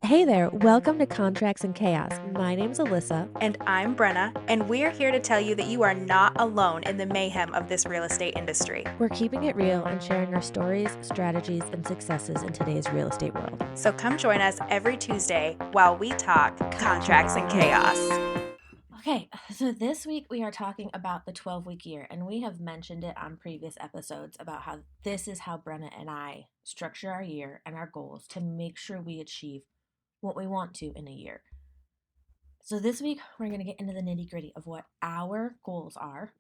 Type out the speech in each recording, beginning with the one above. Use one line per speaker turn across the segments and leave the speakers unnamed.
Hey there, welcome to Contracts and Chaos. My name's Alyssa.
And I'm Brenna, and we're here to tell you that you are not alone in the mayhem of this real estate industry.
We're keeping it real and sharing our stories, strategies, and successes in today's real estate world.
So come join us every Tuesday while we talk contracts and chaos.
Okay, so this week we are talking about the 12-week year, and we have mentioned it on previous episodes about how this is how Brenna and I structure our year and our goals to make sure we achieve what we want to in a year. So this week we're going to get into the nitty-gritty of what our goals are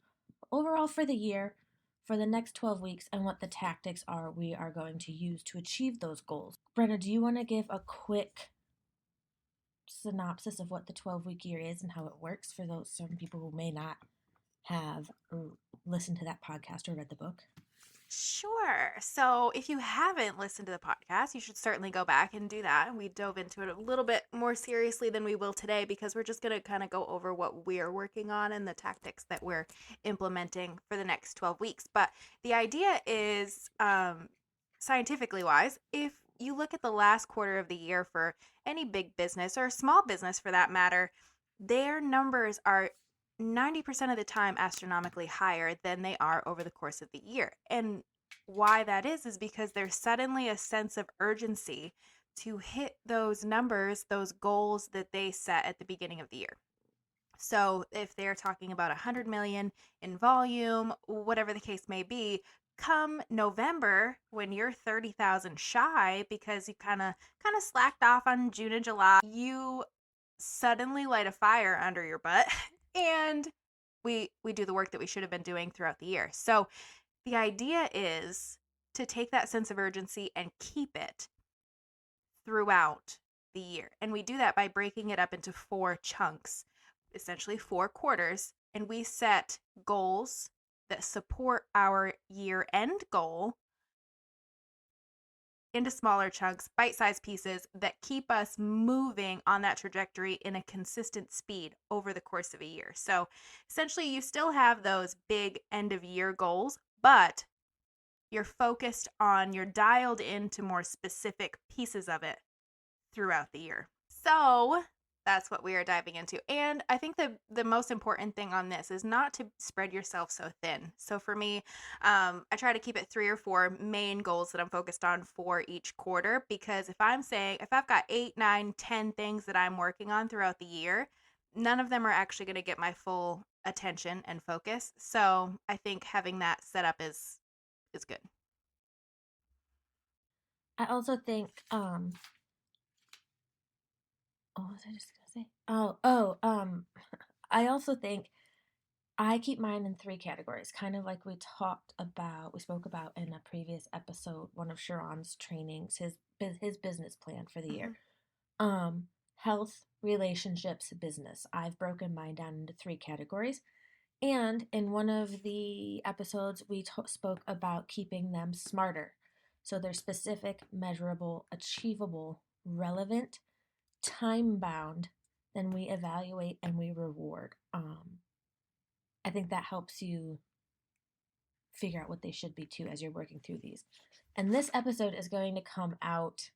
overall for the year, for the next 12 weeks, and what the tactics are we are going to use to achieve those goals. Brenna, do you want to give a quick synopsis of what the 12-week year is and how it works for those certain people who may not have listened to that podcast or read the book?
Sure. So if you haven't listened to the podcast, you should certainly go back and do that. We dove into it a little bit more seriously than we will today because we're just going to kind of go over what we're working on and the tactics that we're implementing for the next 12 weeks. But the idea is, scientifically wise, if you look at the last quarter of the year for any big business or small business for that matter, their numbers are 90% of the time astronomically higher than they are over the course of the year. And why that is because there's suddenly a sense of urgency to hit those numbers, those goals that they set at the beginning of the year. So if they're talking about 100 million in volume, whatever the case may be, come November when you're 30,000 shy because you kind of slacked off on June and July, you suddenly light a fire under your butt and we do the work that we should have been doing throughout the year. So the idea is to take that sense of urgency and keep it throughout the year. And we do that by breaking it up into 4 chunks, essentially 4 quarters, and we set goals that support our year-end goal into smaller chunks, bite-sized pieces that keep us moving on that trajectory in a consistent speed over the course of a year. So essentially, you still have those big end-of-year goals, but you're dialed into more specific pieces of it throughout the year. So that's what we are diving into. And I think the most important thing on this is not to spread yourself so thin. So for me, I try to keep it 3 or 4 main goals that I'm focused on for each quarter, because if I've got 8, 9, 10 things that I'm working on throughout the year, none of them are actually going to get my full attention and focus. So I think having that set up is good.
I also think, what was I just gonna say? I also think I keep mine in 3 categories, kind of like we spoke about in a previous episode, one of Sharon's trainings, his business plan for the year. Health, relationships, business. I've broken mine down into 3 categories. And in one of the episodes, we spoke about keeping them smarter. So they're specific, measurable, achievable, relevant, time bound, then we evaluate and we reward. I think that helps you figure out what they should be too as you're working through these. And this episode is going to come out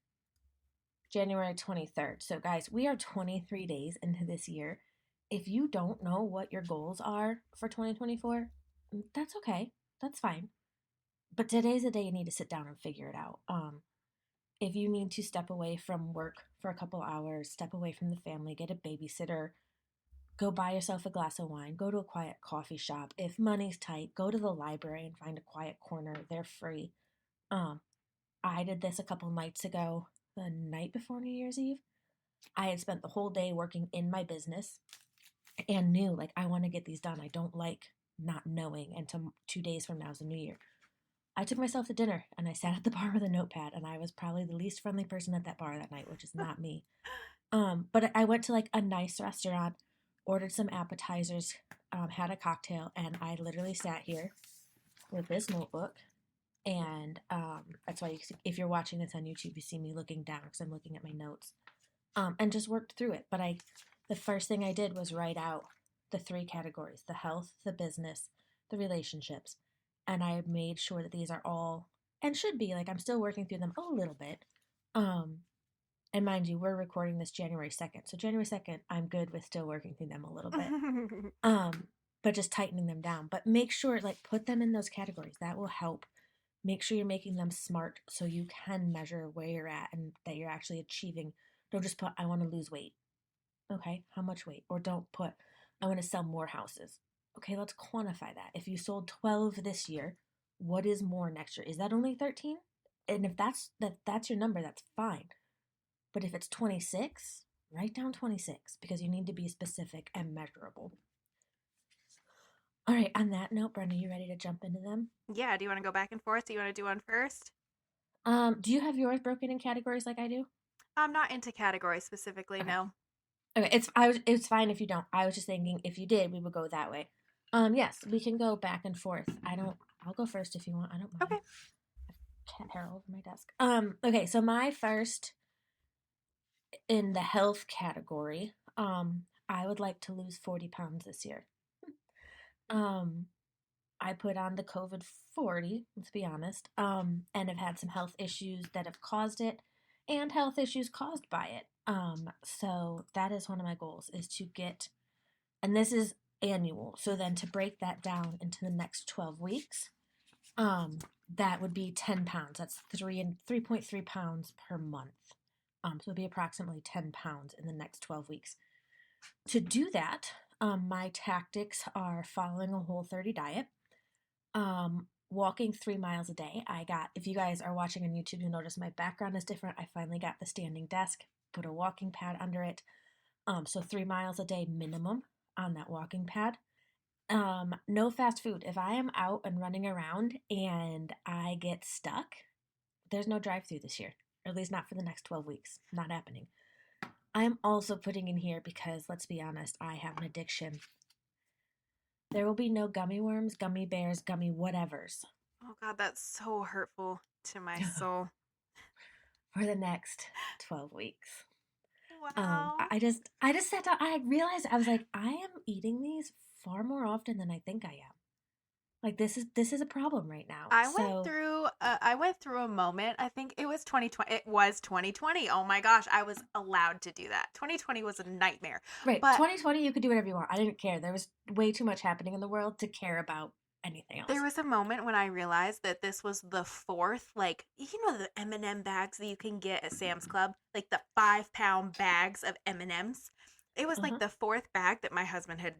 January 23rd. So, guys, we are 23 days into this year. If you don't know what your goals are for 2024, that's okay. That's fine. But today's the day you need to sit down and figure it out. If you need to step away from work for a couple hours, step away from the family, get a babysitter, go buy yourself a glass of wine, go to a quiet coffee shop. If money's tight, go to the library and find a quiet corner. They're free. I did this a couple nights ago, the night before New Year's Eve. I had spent the whole day working in my business and knew, like, I want to get these done. I don't like not knowing, and 2 days from now is the new year. I took myself to dinner and I sat at the bar with a notepad, and I was probably the least friendly person at that bar that night, which is not me. But I went to like a nice restaurant, ordered some appetizers, had a cocktail, and I literally sat here with this notebook. And that's why if you're watching this on YouTube, you see me looking down because I'm looking at my notes, and just worked through it. But the first thing I did was write out the 3 categories: the health, the business, the relationships. And I made sure that these are all, and should be, like, I'm still working through them a little bit, And mind you, we're recording this January 2nd. So January 2nd, I'm good with still working through them a little bit. Um, but just tightening them down. But make sure, like, put them in those categories. That will help. Make sure you're making them smart so you can measure where you're at and that you're actually achieving. Don't just put, I want to lose weight. Okay, how much weight? Or don't put, I want to sell more houses. Okay, let's quantify that. If you sold 12 this year, what is more next year? Is that only 13? And if that's your number, that's fine. But if it's 26, write down 26 because you need to be specific and measurable. All right, on that note, Brenda, you ready to jump into them?
Yeah, do you want to go back and forth? Do you want to do one first?
Do you have yours broken in categories like I do?
I'm not into categories specifically,
Okay.
no.
Okay, it's fine if you don't. I was just thinking if you did, we would go that way. Yes, we can go back and forth. I'll go first if you want. I don't mind.
Okay.
Cat hair all over my desk. Okay, so my first in the health category, I would like to lose 40 pounds this year. Um, I put on the COVID 40, let's be honest, and have had some health issues that have caused it and health issues caused by it. So that is one of my goals is to get, and this is annual. So then to break that down into the next 12 weeks, that would be 10 pounds. That's 3.3 pounds per month. So it'd be approximately 10 pounds in the next 12 weeks. To do that, my tactics are following a Whole30 diet, walking 3 miles a day. If you guys are watching on YouTube, you'll notice my background is different. I finally got the standing desk, put a walking pad under it. So 3 miles a day minimum on that walking pad. No fast food. If I am out and running around and I get stuck, there's no drive-through this year, or at least not for the next 12 weeks. Not happening. I am also putting in here because, let's be honest, I have an addiction. There will be no gummy worms, gummy bears, gummy whatevers
Oh God, that's so hurtful to my soul.
for the next 12 weeks.
Wow.
I just sat down. I realized I was like, I am eating these far more often than I think I am. Like this is a problem right now. So
I went through a moment. I think it was 2020. It was 2020. Oh my gosh, I was allowed to do that. 2020 was a nightmare.
right,
But
2020, you could do whatever you want. I didn't care. There was way too much happening in the world to care about anything
there
else.
was a moment when I realized that this was the fourth, like, the M&M bags that you can get at Sam's Club, like the 5-pound bags of M&Ms. It was
Uh
like
huh.
the fourth bag that my husband had,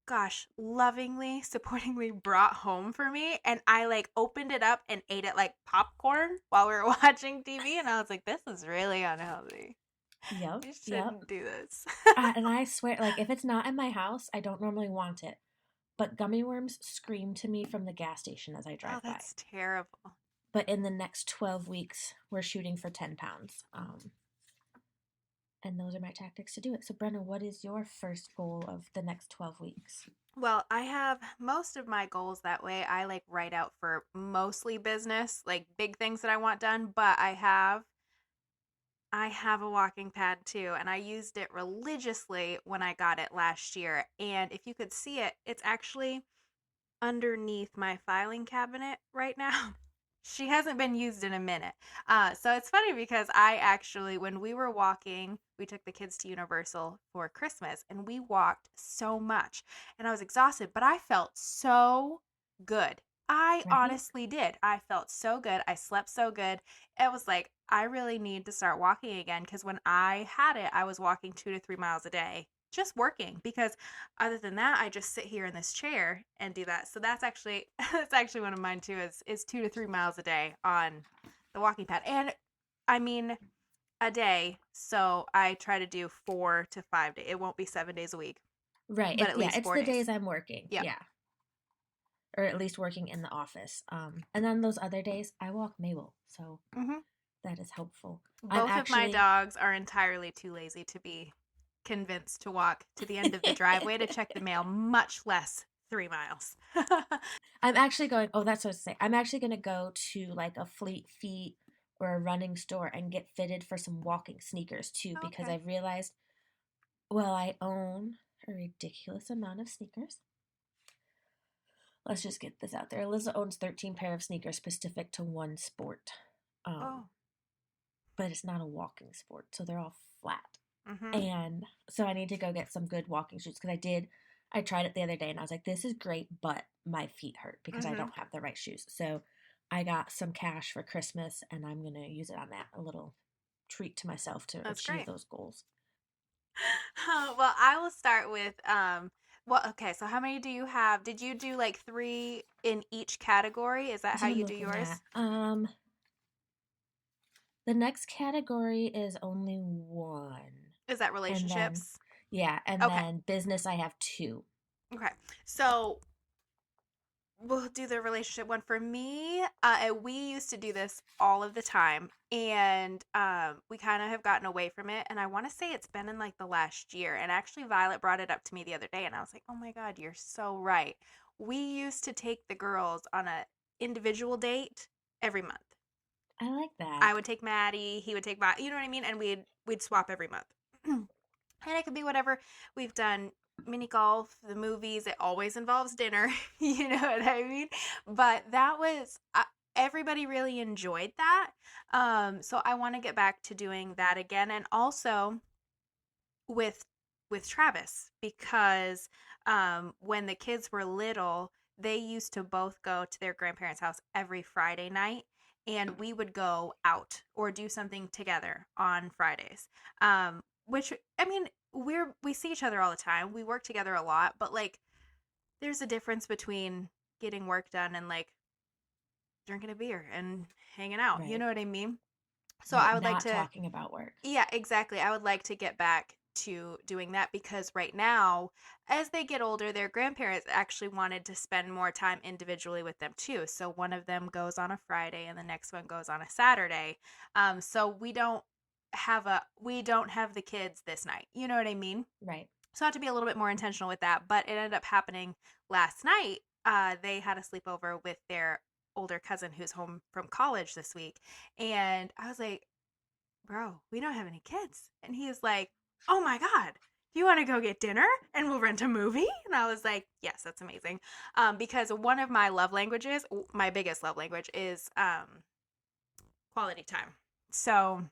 gosh, lovingly, supportingly brought home for me. And I like opened it up and ate it like popcorn while we were watching TV. And I was like, this is really unhealthy.
Yep.
You
Yep.
shouldn't do this.
And I swear, like if it's not in my house, I don't normally want it. But gummy worms scream to me from the gas station as I
Oh,
drive by.
that's terrible.
But in the next 12 weeks, we're shooting for 10 pounds. And those are my tactics to do it. So, Brenna, what is your first goal of the next 12 weeks?
Well, I have most of my goals that way. I like write out for mostly business, like big things that I want done, but I have a walking pad too, and I used it religiously when I got it last year. And if you could see it, it's actually underneath my filing cabinet right now. She hasn't been used in a minute. So it's funny because I actually, when we were walking, we took the kids to Universal for Christmas and we walked so much and I was exhausted, but I felt so good. I
Right?
honestly did. I felt so good. I slept so good. It was like, I really need to start walking again because when I had it, I was walking 2 to 3 miles a day just working because other than that, I just sit here in this chair and do that. So that's actually that's actually one of mine too. Is 2 to 3 miles a day on the walking pad, and I mean a day. So I try to do 4 to 5 days. It won't be 7 days a week,
Right.
but at least
It's
four
the
days.
days I'm working.
Yep.
Yeah. Or at least working in the office. And then those other days, I walk Mabel. So
Hmm.
that is helpful. I'm
Both of my
actually,
dogs are entirely too lazy to be convinced to walk to the end of the driveway to check the mail, much less 3 miles.
I'm actually going, oh, that's what I was saying. I'm actually going to go to like a Fleet Feet or a running store and get fitted for some walking sneakers too because
Okay.
I've realized, well, I own a ridiculous amount of sneakers. Let's just get this out there. Alyssa owns 13 pair of sneakers specific to one sport. Um,
Oh.
but it's not a walking sport, so they're all flat.
Mm-hmm.
And so I need to go get some good walking shoes because I tried it the other day and I was like, this is great, but my feet hurt because I
Mm-hmm.
don't have the right shoes. So I got some cash for Christmas and I'm going to use it on that, a little treat to myself to
That's
achieve
great.
those goals.
Well, I will start with well, okay, so how many do you have? Did you do like 3 in each category? Is that
That's
how
what I'm
you do
looking at.
yours?
The next category is only one.
Is that
And then,
relationships?
yeah, and
Okay.
then business, I have two.
Okay. So we'll do the relationship one for me. We used to do this all of the time, and we kind of have gotten away from it. And I want to say it's been in like the last year. And actually, Violet brought it up to me the other day, and I was like, "Oh my God, you're so right." We used to take the girls on a individual date every month.
I like that.
I would take Maddie, he would take my, you know what I mean, and we'd swap every month. And it could be whatever. We've done mini golf, the movies. It always involves dinner. You know what I mean? But that was everybody really enjoyed that. So I want to get back to doing that again, and also with Travis because when the kids were little, they used to both go to their grandparents' house every Friday night, and we would go out or do something together on Fridays. Which I mean, we see each other all the time. We work together a lot, but like there's a difference between getting work done and like drinking a beer and hanging out. You
Right,
know what I mean? So
right.
I would like
Not
to
talking about work.
yeah, exactly. I would like to get back to doing that because right now, as they get older, their grandparents actually wanted to spend more time individually with them too. So one of them goes on a Friday and the next one goes on a Saturday. So we don't have the kids this night. You know what I mean?
Right.
So I have to be a little bit more intentional with that. But it ended up happening last night. They had a sleepover with their older cousin who's home from college this week. And I was like, bro, we don't have any kids. And he's like, oh my God, do you want to go get dinner and we'll rent a movie? And I was like, yes, that's amazing. Because one of my love languages, my biggest love language is quality time. So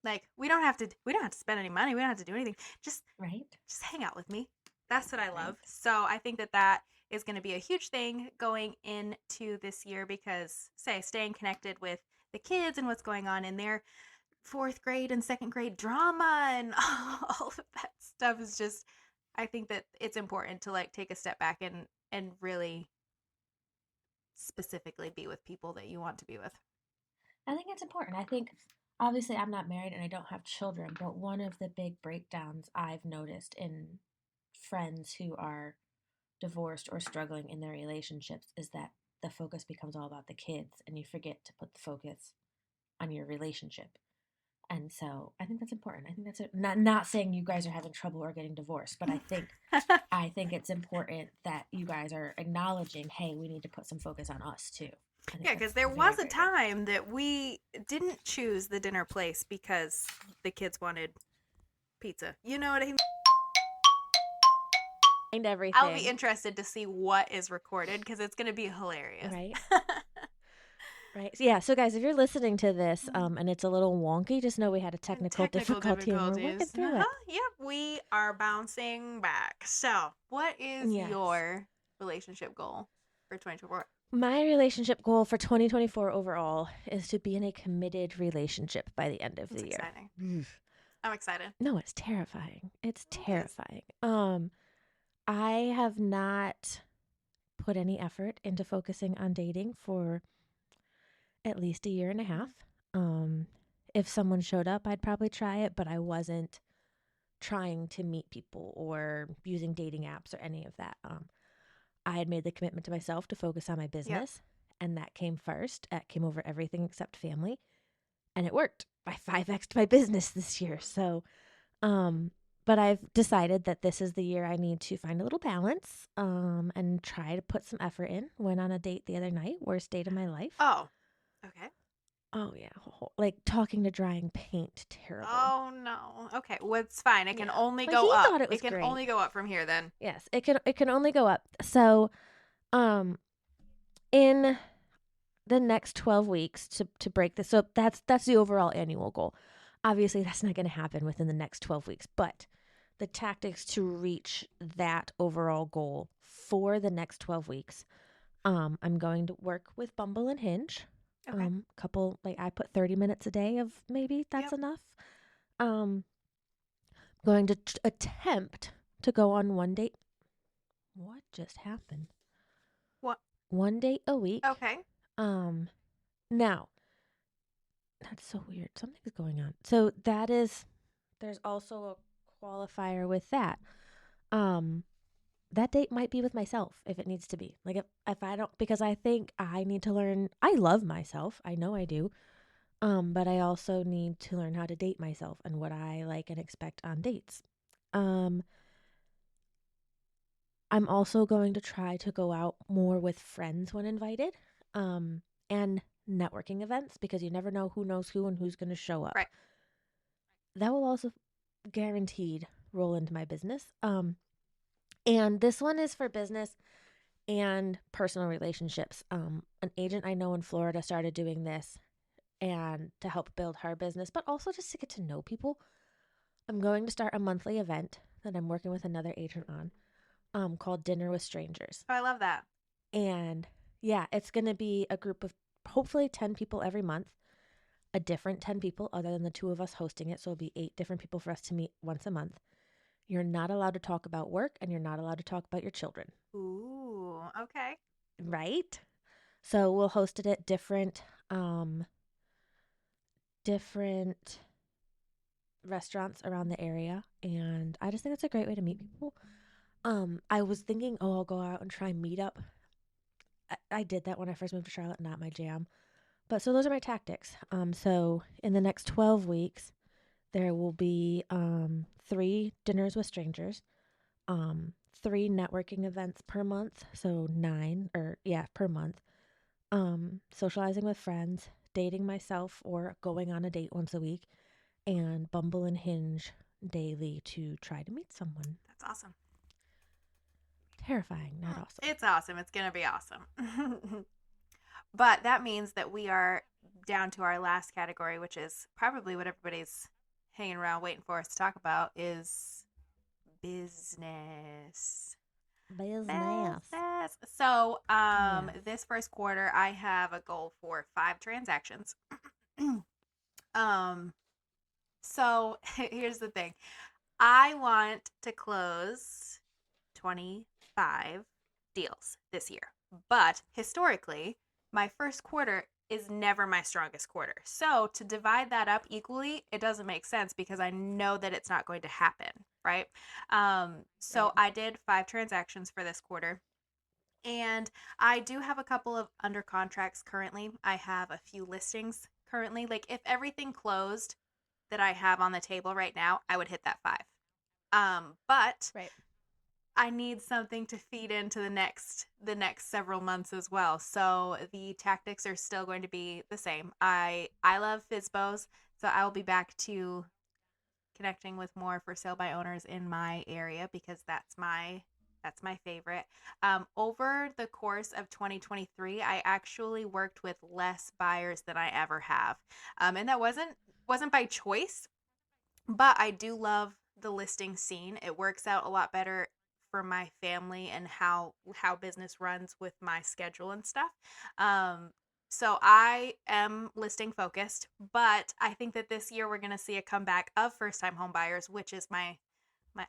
like we don't have to spend any money. We don't have to do anything. Just
Right.
just hang out with me. That's what I
Right.
love. So I think that that is going to be a huge thing going into this year because say staying connected with the kids and what's going on in their fourth grade and second grade drama and all of that stuff is just I think that it's important to like take a step back and really specifically be with people that you want to be with.
I think it's important. I think, obviously, I'm not married and I don't have children, but one of the big breakdowns I've noticed in friends who are divorced or struggling in their relationships is that the focus becomes all about the kids and you forget to put the focus on your relationship. And so I think that's important. I think that's it. Not saying you guys are having trouble or getting divorced, but I think it's important that you guys are acknowledging, hey, we need to put some focus on us too. I think
Yeah,
that's
because there
very,
was a
very good.
time that we didn't choose the dinner place because the kids wanted pizza. You know what I mean?
And
I'll be
everything.
interested to see what is recorded because it's going to be hilarious.
Right. Right. Yeah. So, guys, if you're listening to this and it's a little wonky, just know we had a
And
technical
technical
difficulty and we're working
difficulties.
through it.
Yep, we are bouncing back. So, what is
Yes.
your relationship goal for 2024?
My relationship goal for 2024 overall is to be in a committed relationship by the end of
It's
the year.
exciting. I'm excited.
No, it's terrifying. It's
It is.
terrifying. I have not put any effort into focusing on dating for at least a year and a half. Um, if someone showed up, I'd probably try it, but I wasn't trying to meet people or using dating apps or any of that. I had made the commitment to myself to focus on my
Yep.
business, and that came first. That came over everything except family, and it worked. I 5x'd my business this year. So, but I've decided that this is the year I need to find a little balance, and try to put some effort in. Went on a date the other night, worst date of my life.
Oh, okay.
Oh yeah, like talking to drying paint, terrible.
Oh no. Okay, well it's fine. It can
Yeah,
only
but
go
he
up.
thought it
It
was
can
great.
only go up from here then.
Yes, it can only go up. So, um, in the next 12 weeks to break this. So that's the overall annual goal. Obviously, that's not going to happen within the next 12 weeks, but the tactics to reach that overall goal for the next 12 weeks. I'm going to work with Bumble and Hinge.
Okay.
Couple like I put 30 minutes a day of maybe that's
Yep.
enough. Um, going to attempt to go on one date. What just happened?
What?
One date a week.
Okay.
Um, now that's so weird. Something's going on. So that is there's also a qualifier with that. Um, that date might be with myself if it needs to be. Like if I don't because I think I need to learn I love myself. I know I do. But I also need to learn how to date myself and what I like and expect on dates. Um, I'm also going to try to go out more with friends when invited. And networking events because you never know who knows who and who's going to show up.
Right.
That will also guaranteed roll into my business. And this one is for business and personal relationships. An agent I know in Florida started doing this and to help build her business, but also just to get to know people. I'm going to start a monthly event that I'm working with another agent on, called Dinner with Strangers.
Oh, I love that.
And yeah, it's going to be a group of hopefully 10 people every month, a different 10 people other than the two of us hosting it. So it'll be 8 different people for us to meet once a month. You're not allowed to talk about work and you're not allowed to talk about your children,
Ooh. Okay.
right? So we'll host it at different restaurants around the area, and I just think it's a great way to meet people. I was thinking, oh, I'll go out and try meetup. I did that when I first moved to Charlotte, not my jam. But so those are my tactics. So in the next 12 weeks, there will be 3 dinners with strangers, 3 networking events per month, so 9 or yeah per month. Socializing with friends, dating myself or going on a date once a week, and Bumble and Hinge daily to try to meet someone.
That's awesome.
Terrifying, not awesome.
It's awesome. It's going to be awesome. But that means that we are down to our last category, which is probably what everybody's hanging around waiting for us to talk about is business.
Business.
Business. So,
Yeah.
this first quarter, I have a goal for 5 transactions. um, so here's the thing. I want to close 25 deals this year. But historically, my first quarter is never my strongest quarter. So to divide that up equally, it doesn't make sense because I know that it's not going to happen, right? So
Right.
I did 5 transactions for this quarter. And I do have a couple of under contracts currently. I have a few listings currently. Like if everything closed that I have on the table right now, I would hit that 5. But
Right.
I need something to feed into the next several months as well. So the tactics are still going to be the same. I love FISBOs, so I will be back to connecting with more for sale by owners in my area because that's my favorite. Over the course of 2023, I actually worked with less buyers than I ever have, and that wasn't by choice, but I do love the listing scene. It works out a lot better for my family and how business runs with my schedule and stuff. Um, so I am listing focused, but I think that this year we're going to see a comeback of first time home buyers, which is my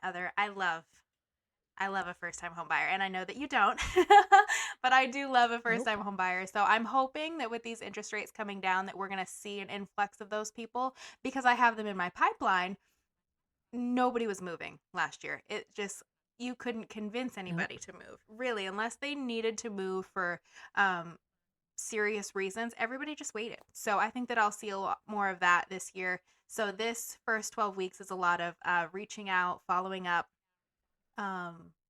other I love a first time home buyer, and I know that you don't, but I do love a first
Nope.
time home buyer. So I'm hoping that with these interest rates coming down, that we're going to see an influx of those people because I have them in my pipeline. Nobody was moving last year. It just you couldn't convince
Nope.
anybody to move really unless they needed to move for um, serious reasons. Everybody just waited. So I think that I'll see a lot more of that this year. So this first 12 weeks is a lot of reaching out, following up,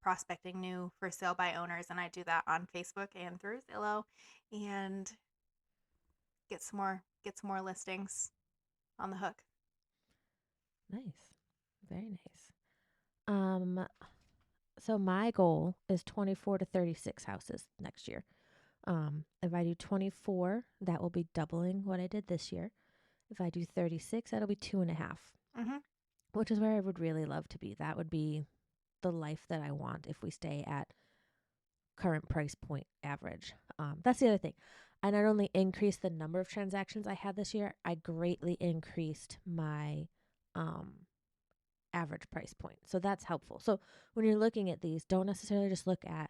prospecting new for sale by owners, and I do that on Facebook and through Zillow, and get some more listings on the hook.
Nice. Very nice. So my goal is 24 to 36 houses next year. If I do 24, that will be doubling what I did this year. If I do 36, that'll be 2.5,
Mm-hmm.
which is where I would really love to be. That would be the life that I want if we stay at current price point average. That's the other thing. I not only increased the number of transactions I had this year, I greatly increased my um, average price point. So that's helpful. So when you're looking at these, don't necessarily just look at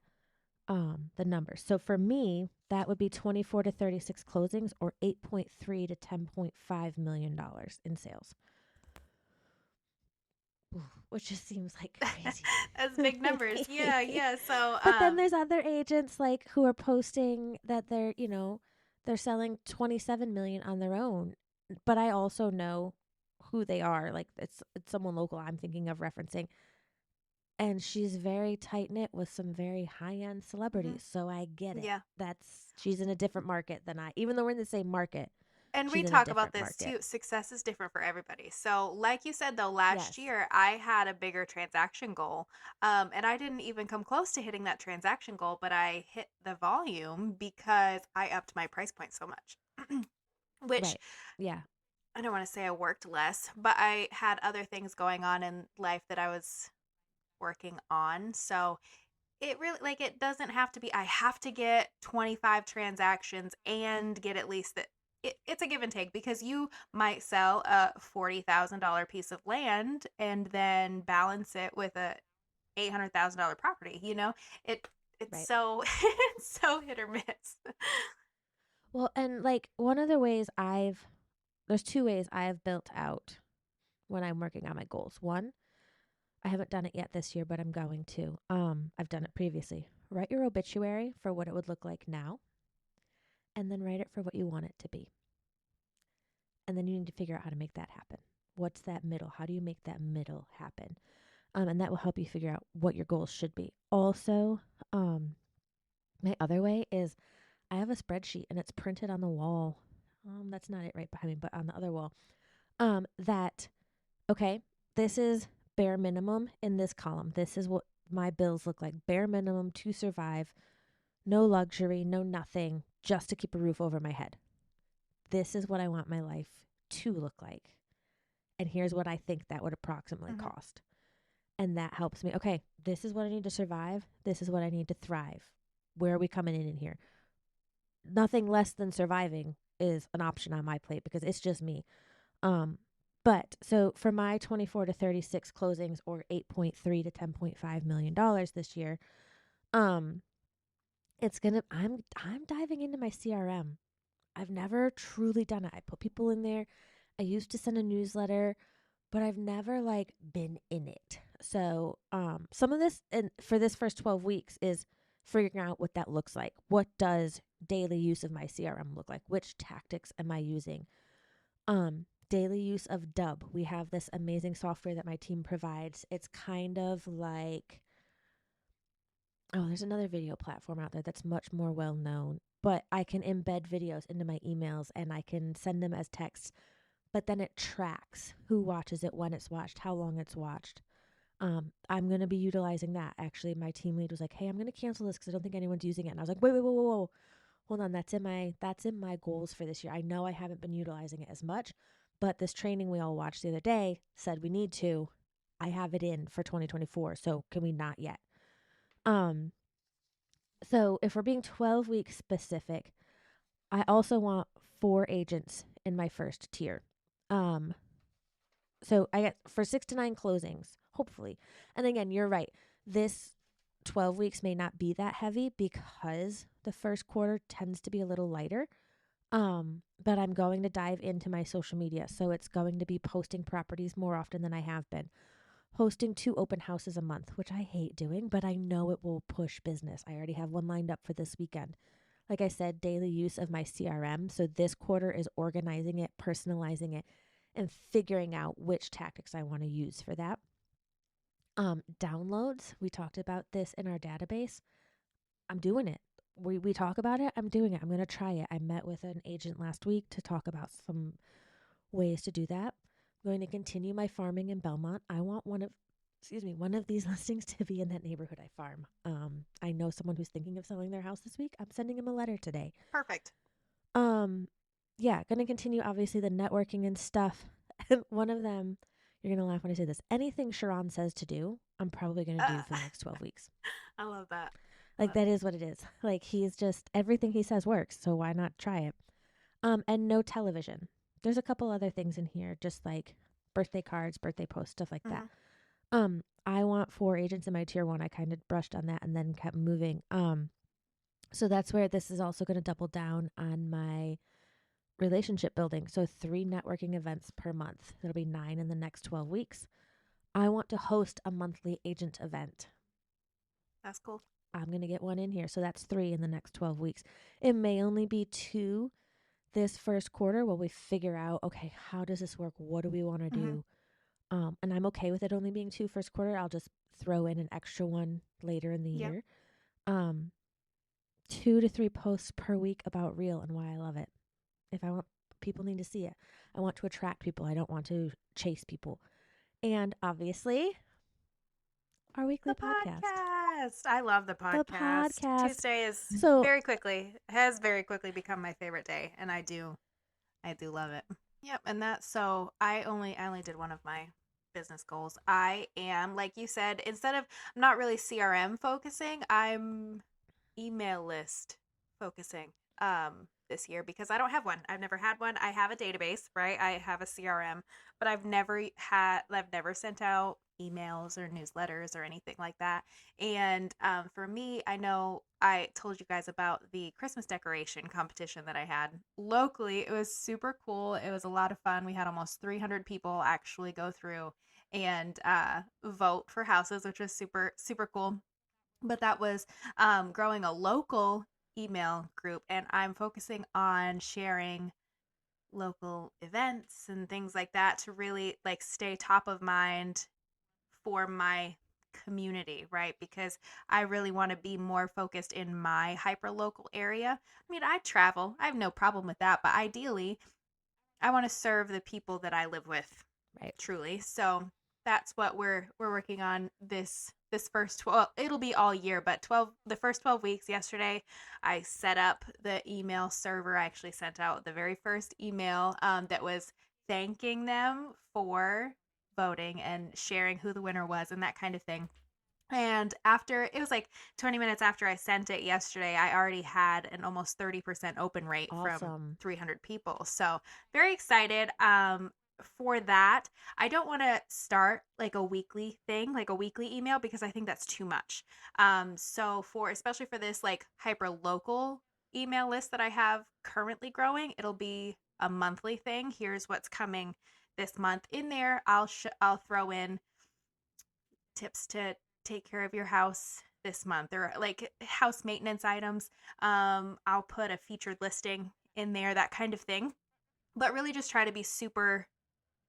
the numbers. So for me, that would be 24 to 36 closings or 8.3 to 10.5 million dollars in sales. Ooh, which just seems like crazy.
That's big numbers. Yeah, yeah. So,
But then there's other agents like who are posting that they're selling 27 million on their own. But I also know who they are. Like it's someone local I'm thinking of referencing. And she's very tight knit with some very high end
mhm.
celebrities. So I get it.
Yeah.
She's in a different market than I. Even though we're in the same market,
And we
she's in a
talk about
different
this
market.
too. Success is different for everybody. So, like you said, though, last
Yes.
year I had a bigger transaction goal. And I didn't even come close to hitting that transaction goal, but I hit the volume because I upped my price point so much. Which
Right. Yeah.
I don't want to say I worked less, but I had other things going on in life that I was working on. So, it really, like, it doesn't have to be I have to get 25 transactions and get at least that it's a give and take because you might sell a $40,000 piece of land and then balance it with a $800,000 property, it it's
Right.
so it's so hit or miss.
Well, and like one of the ways there's two ways I've built out when I'm working on my goals. One, I haven't done it yet this year, but I'm going to. I've done it previously. Write your obituary for what it would look like now, and then write it for what you want it to be. And then you need to figure out how to make that happen. What's that middle? How do you make that middle happen? And that will help you figure out what your goals should be. Also, my other way is I have a spreadsheet and it's printed on the wall. That's not it right behind me, but on the other wall. That okay, this is bare minimum in this column. This is what my bills look like. Bare minimum to survive. No luxury, no nothing, just to keep a roof over my head. This is what I want my life to look like. And here's what I think that would approximately
Mhm.
cost. And that helps me. Okay, this is what I need to survive. This is what I need to thrive. Where are we coming in here? Nothing less than surviving is an option on my plate because it's just me. Um, but so for my 24 to 36 closings or 8.3 to 10.5 million dollars this year, um, I'm diving into my CRM. I've never truly done it. I put people in there. I used to send a newsletter, but I've never like been in it. So, some of this and for this first 12 weeks is figuring out what that looks like. What does daily use of my CRM look like? Which tactics am I using? Daily use of Dub. We have this amazing software that my team provides. It's kind of like there's another video platform out there that's much more well known, but I can embed videos into my emails and I can send them as texts, but then it tracks who watches it, when it's watched, how long it's watched. I'm going to be utilizing that. Actually, my team lead was like, "Hey, I'm going to cancel this because I don't think anyone's using it." And I was like, "Wait, wait, whoa, whoa, whoa. Hold on, that's in my goals for this year. I know I haven't been utilizing it as much, but this training we all watched the other day said we need to. I have it in for 2024, so can we not yet?" Um, so if we're being 12 weeks specific, I also want 4 agents in my first tier. Um, so I get for 6 to 9 closings, hopefully. And again, you're right. This 12 weeks may not be that heavy because the first quarter tends to be a little lighter. But I'm going to dive into my social media. So it's going to be posting properties more often than I have been. Hosting 2 open houses a month, which I hate doing, but I know it will push business. I already have one lined up for this weekend. Like I said, daily use of my CRM. So this quarter is organizing it, personalizing it, and figuring out which tactics I want to use for that. Downloads. We talked about this in our database. I'm doing it. We talk about it. I'm doing it. I'm going to try it. I met with an agent last week to talk about some ways to do that. I'm going to continue my farming in Belmont. I want one of excuse me, one of these listings to be in that neighborhood I farm. I know someone who's thinking of selling their house this week. I'm sending him a letter today.
Perfect.
Um, yeah, gonna continue obviously the networking and stuff. And one of them, you're gonna laugh when I say this. Anything Sharon says to do, I'm probably gonna do
Uh,
for the next 12 weeks.
I love that. I
Like
love
that
it.
is what it is. Like he's just everything he says works, so why not try it? And no television. There's a couple other things in here, just like birthday cards, birthday posts, stuff like that.
Hmm.
I want 4 agents in my tier one. I kind of brushed on that and then kept moving. So that's where this is also going to double down on my relationship building. So 3 networking events per month. That'll be 9 in the next 12 weeks. I want to host a monthly agent event.
That's cool.
I'm going to get one in here. So that's 3 in the next 12 weeks. It may only be 2 this first quarter while we figure out, okay, how does this work? What do we want to
Hmm.
do? And I'm okay with it only being 2 first quarter. I'll just throw in an extra one later in the
Yep.
year. Um, 2 to 3 posts per week about real and why I love it. If I want people need to see it. I want to attract people. I don't want to chase people. And obviously, our weekly
The
podcast.
podcast. I love the
The
podcast.
podcast.
Tuesday is
So
very quickly become my favorite day, and I do love it. Yep, and that's so I only did one of my business goals. I am, like you said, I'm not really CRM focusing, I'm email list focusing this year because I don't have one. I've never had one. I have a database, right? I have a CRM, but I've never sent out emails or newsletters or anything like that. And for me, I know I told you guys about the Christmas decoration competition that I had locally. It was super cool. It was a lot of fun. We had almost 300 people actually go through and vote for houses, which was super, super cool. But that was growing a local email group, and I'm focusing on sharing local events and things like that to really like stay top of mind for my community, right? Because I really want to be more focused in my hyper local area. I mean, I travel, I have no problem with that, but ideally I want to serve the people that I live with
right.
truly. So that's what we're working on this first 12, it'll be all year, but 12 the first 12 weeks. Yesterday I set up the email server. I actually sent out the very first email that was thanking them for voting and sharing who the winner was and that kind of thing. And after it was like 20 minutes after I sent it yesterday, I already had an almost 30% open rate from
Awesome.
300 people. So, very excited for that. I don't want to start like a weekly thing, like a weekly email, because I think that's too much. So, for especially for this like hyper local email list that I have currently growing, it'll be a monthly thing. Here's what's coming this month in there. I'll throw in tips to take care of your house this month or like house maintenance items. I'll put a featured listing in there, that kind of thing. But really just try to be super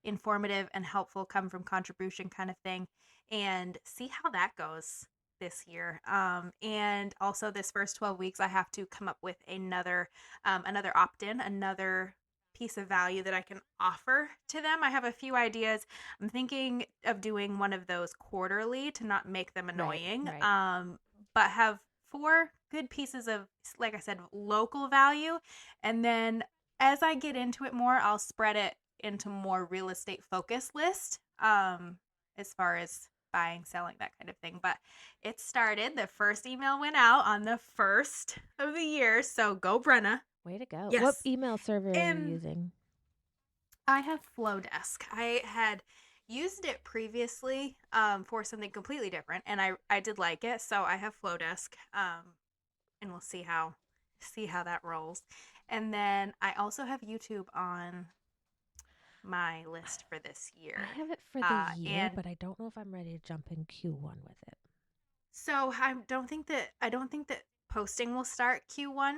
informative and helpful, come from contribution kind of thing, and see how that goes this year. And also this first 12 weeks, I have to come up with another opt-in, another piece of value that I can offer to them. I have a few ideas. I'm thinking of doing one of those quarterly to not make them
Right.
annoying,
Right.
but have 4 good pieces of, like I said, local value. And then as I get into it more, I'll spread it into more real estate focused list, as far as buying, selling, that kind of thing. But it started. The first email went out on the first of the year. So go Brenna.
Way to go. What
Yes.
email server are you
And
using?
I have Flowdesk. I had used it previously for something completely different, and I did like it. So I have Flowdesk, and we'll see how that rolls. And then I also have YouTube on my list for this
I
year.
have it for the year,
And
but I don't know if I'm ready to jump in Q1 with it.
so I don't think that posting will start Q1.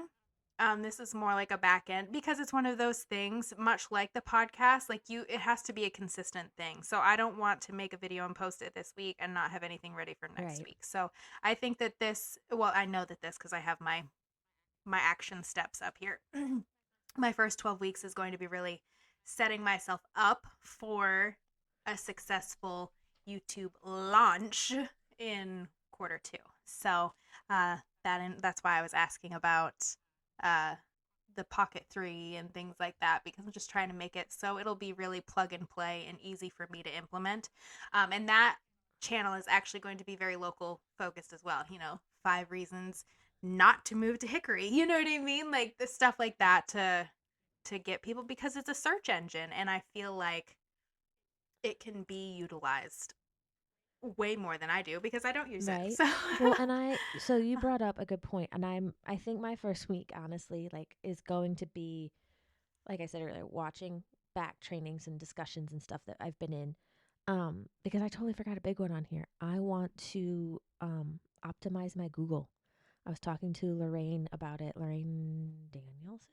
This is more like a back end because it's one of those things, much like the podcast, like it has to be a consistent thing. So I don't want to make a video and post it this week and not have anything ready for next
Right.
week. So I think that I know that this because I have my action steps up here. My first 12 weeks is going to be really setting myself up for a successful YouTube launch in quarter 2. So that's why I was asking about uh, the Pocket 3 and things like that, because I'm just trying to make it so it'll be really plug and play and easy for me to implement. And that channel is actually going to be very local focused as well. 5 reasons not to move to Hickory. You know what I mean? Like the stuff like that to get people, because it's a search engine, and I feel like it can be utilized way more than I do because I don't use it.
Right.
So
Well, so you brought up a good point, and I think my first week, honestly, like, is going to be, like I said earlier, watching back trainings and discussions and stuff that I've been in. Because I totally forgot a big one on here. I want to optimize my Google. I was talking to Lorraine about it, Lorraine Danielson.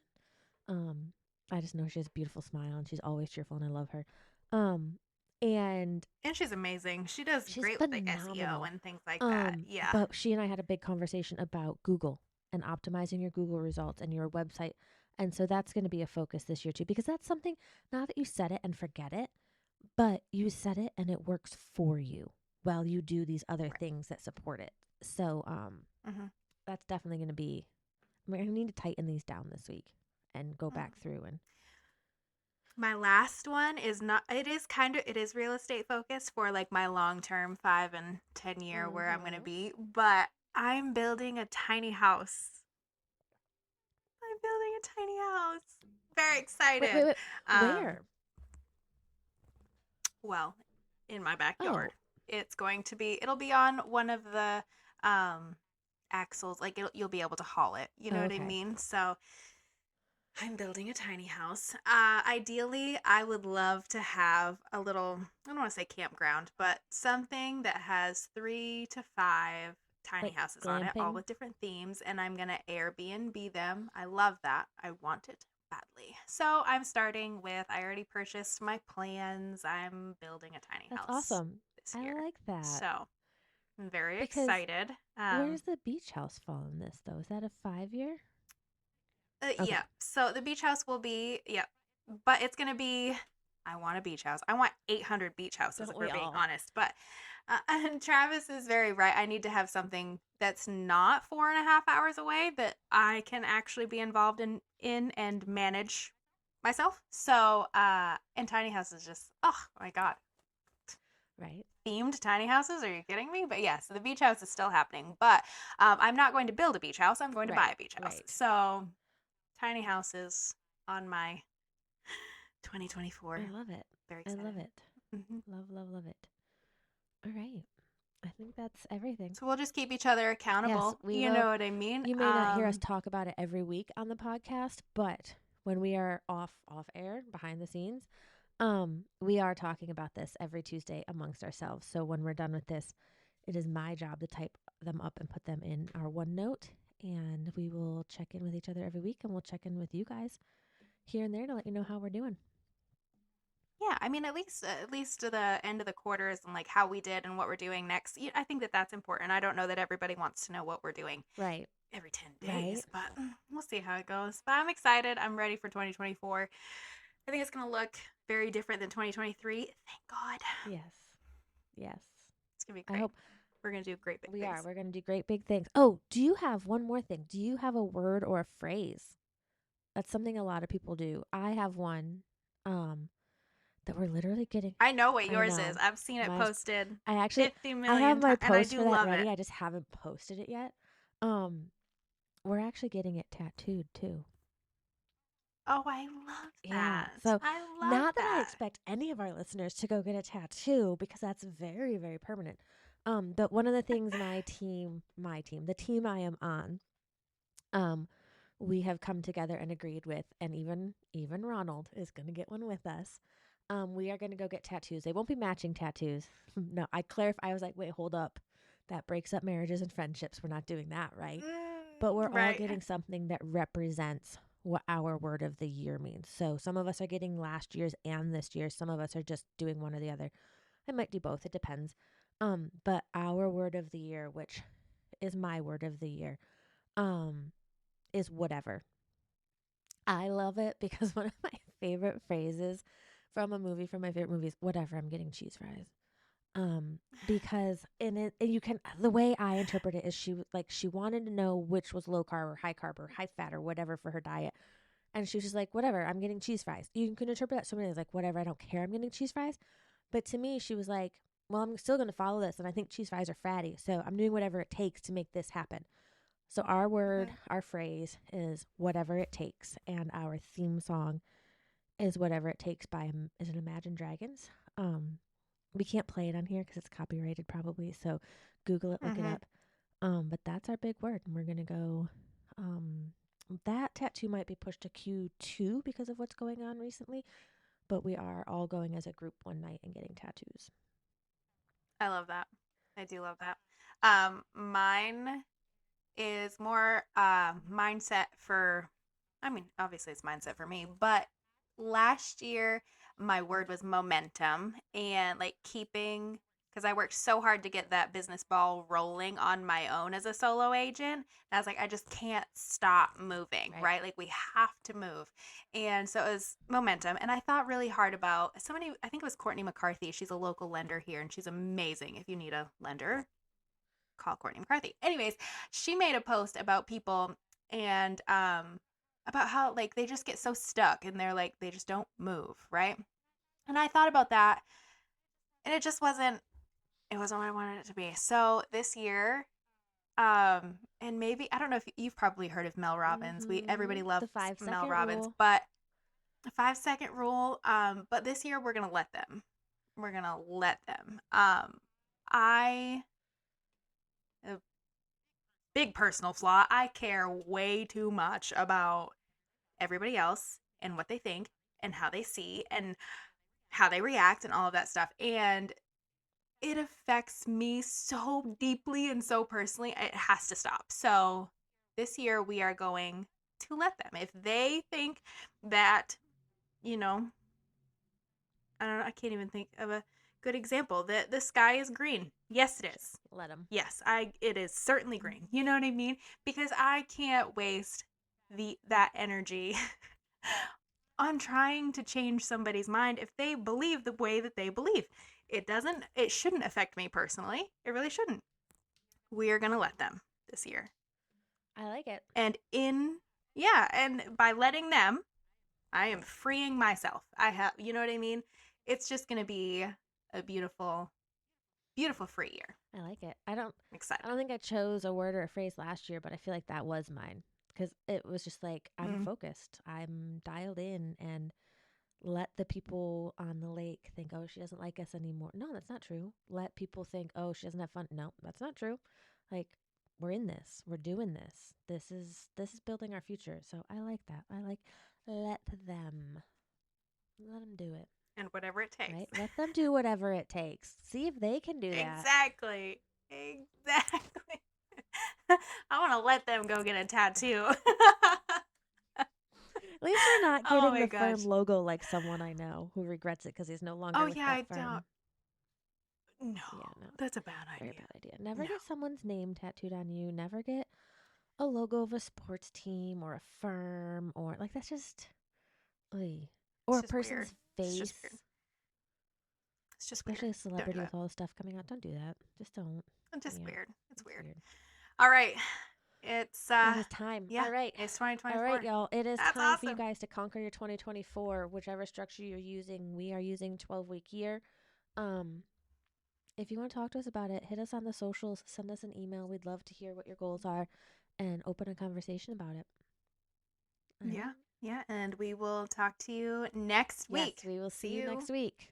Um, I just know she has a beautiful smile and she's always cheerful, and I love her. Um, and
and she's amazing. She does
she's
great with like SEO
phenomenal.
and things like that. Yeah.
But she and I had a big conversation about Google and optimizing your Google results and your website. And so that's going to be a focus this year too, because that's something, not that you set it and forget it, but you set it and it works for you while you do these other
Right.
things that support it. So
Mm-hmm.
that's definitely going to be, I mean, I need to tighten these down this week and go
Mm.
back through and
My last one is not, it is real estate focused for like my long term 5 and 10 year where I'm going to
mm-hmm.
be, but I'm building a tiny house. I'm building a tiny house. Very
Wait, wait,
excited.
wait.
Um,
Where?
well, in my
Oh,
backyard. It'll be on one of the um axles, like you'll be able to haul it. You know what I
okay.
mean? So I'm building a tiny house. Ideally, I would love to have a little, I don't want to say campground, but something that has 3 to 5 tiny
Like
houses on it, all
glamping?
with different themes, and I'm going to Airbnb them. I love that. I want it badly. So I'm starting with, I already purchased my plans. I'm building a tiny
That's
house
awesome.
this
I
year.
like that.
So I'm very
Because
excited.
where does the beach house fall in this, though? Is that a 5 year? Okay.
Yeah. So the beach house will be, yeah, but it's gonna be. I want a beach house. I want 800 beach houses
Don't
if
we
we're being
all?
honest. But and Travis is very right. I need to have something that's not 4.5 hours away that I can actually be involved in and manage myself. So and tiny houses just, oh my god,
Right.
themed tiny houses. Are you kidding me? But yeah, so the beach house is still happening. But I'm not going to build a beach house. I'm going to buy
Right.
a beach house.
Right.
So tiny houses on my 2024.
I love it.
Very
I
excited.
love it.
Hmm.
Love, love, love it. All right. I think that's everything.
So we'll just keep each other
Yes,
accountable.
we
You
will.
know what I mean?
You may not hear us talk about it every week on the podcast, but when we are off air behind the scenes, we are talking about this every Tuesday amongst ourselves. So when we're done with this, it is my job to type them up and put them in our OneNote, and we will check in with each other every week, and we'll check in with you guys here and there to let you know how we're doing.
Yeah, I mean, at least to the end of the quarters and like how we did and what we're doing next. I think that that's important. I don't know that everybody wants to know what we're doing
Right.
every 10
Right.
days, but we'll see how it goes. But I'm excited. I'm ready for 2024. I think it's going to look very different than 2023. Thank God.
Yes. Yes.
It's going to be
I
great.
hope
We're going to do great big
we are.
things.
We're going to do great big things. Oh, do you have one more thing? Do you have a word or a phrase? That's something a lot of people do. I have one um that we're literally getting.
I know what
I
yours is.
know.
I've seen it
Mine's
posted
I actually
50
I have
million
my
times and I
post
do
for that
love it.
ready. I just haven't posted it yet. Um we're actually getting it tattooed too.
Oh, I love
Yeah.
that.
So
I love
not that I
that.
expect any of our listeners to go get a tattoo because that's very, very permanent. But one of the things the team I am on, um, we have come together and agreed with, and even Ronald is gonna get one with us. We are gonna go get tattoos. They won't be matching tattoos. No, I clarify. I was like, wait, hold up. That breaks up marriages and friendships. We're not doing that, right? But we're all
Right.
getting something that represents what our word of the year means. So some of us are getting last year's and this year's. Some of us are just doing one or the other. I might do both. It depends. But our word of the year, which is my word of the year, um, is whatever. I love it because one of my favorite phrases from a movie, from my favorite movies, whatever, I'm getting cheese fries. Because in it, and you can, the way I interpret it is she wanted to know which was low carb or high fat or whatever for her diet. And she was just like, whatever, I'm getting cheese fries. You can interpret that so many ways, like, whatever, I don't care, I'm getting cheese fries. But to me, she was like, well, I'm still going to follow this. And I think cheese fries are fatty. So I'm doing whatever it takes to make this happen. So our word,
Mhm.
our phrase is whatever it takes. And our theme song is Whatever It Takes by, is it Imagine Dragons? Um, we can't play it on here because it's copyrighted probably. So Google it, look it
Mhm.
up. But that's our big word. And we're going to go, um, that tattoo might be pushed to Q2 because of what's going on recently, but we are all going as a group one night and getting tattoos.
I love that. I do love that. Mine is more mindset for, I mean, obviously it's mindset for me, but last year my word was momentum and like keeping, because I worked so hard to get that business ball rolling on my own as a solo agent. And I was like, I just can't stop moving,
Right.
right? Like we have to move. And so it was momentum. And I thought really hard about somebody, I think it was Courtney McCarthy. She's a local lender here and she's amazing. If you need a lender, call Courtney McCarthy. Anyways, she made a post about people and about how like they just get so stuck and they're like they just don't move, right? And I thought about that and it wasn't what I wanted it to be. So this year, and maybe I don't know if you've probably heard of Mel Robbins. We
Mm-hmm.
everybody loves
The five
Mel
second
Robbins,
rule.
but a 5 second rule. But this year we're gonna let them. We're gonna let them. I a big personal flaw. I care way too much about everybody else and what they think and how they see and how they react and all of that stuff. And it affects me so deeply and so personally. It has to stop. So this year we are going to let them. If they think that, you know, I don't know, I can't even think of a good example. That the sky is green. Yes, it is.
Let them.
Yes, it is certainly green. You know what I mean? Because I can't waste that energy on trying to change somebody's mind if they believe the way that they believe. It shouldn't affect me personally. It really shouldn't. We are going to let them this year.
I like it.
And yeah, and by letting them, I am freeing myself. You know what I mean? It's just going to be a beautiful, beautiful free year.
I like it.
I'm
I
excited.
don't think I chose a word or a phrase last year, but I feel like that was mine because it was just like I'm
Mm.
focused, I'm dialed in, and let the people on the lake think, oh, she doesn't like us anymore. No, that's not true. Let people think, oh, she doesn't have fun. No, that's not true. Like we're in this. We're doing this. This is building our future. So I like that. I like let them. Let them do it.
And whatever it takes.
Right? Let them do whatever it takes. See if they can do that.
Exactly. Exactly. I want to let them go get a tattoo.
At least you're not
Oh
getting
my
the firm
gosh.
logo like someone I know who regrets it because he's no longer
Oh
with
yeah,
that
I don't.
firm.
No,
Yeah, no.
that's a bad
Very
idea.
bad idea. Never
No,
get someone's name tattooed on you. Never get a logo of a sports team or a firm or like that's just oy. Or
it's
a
just weird.
person's
It's just
face,
weird. It's just weird.
especially a
Don't do
celebrity
it.
with all the stuff coming out. Don't do that. Just don't.
It's just
Yeah,
weird. It's
it's
weird.
weird.
All right. It's
It is time.
yeah,
All right.
it's
All right,
2024.
y'all. It is
That's
time for you
awesome.
guys to conquer your 2024, whichever structure you're using. We are using 12-week year. Um, if you want to talk to us about it, hit us on the socials, send us an email. We'd love to hear what your goals are and open a conversation about it. All
Yeah.
right.
Yeah, and we will talk to you next
Yes,
week.
we will see
See
you
you
next week.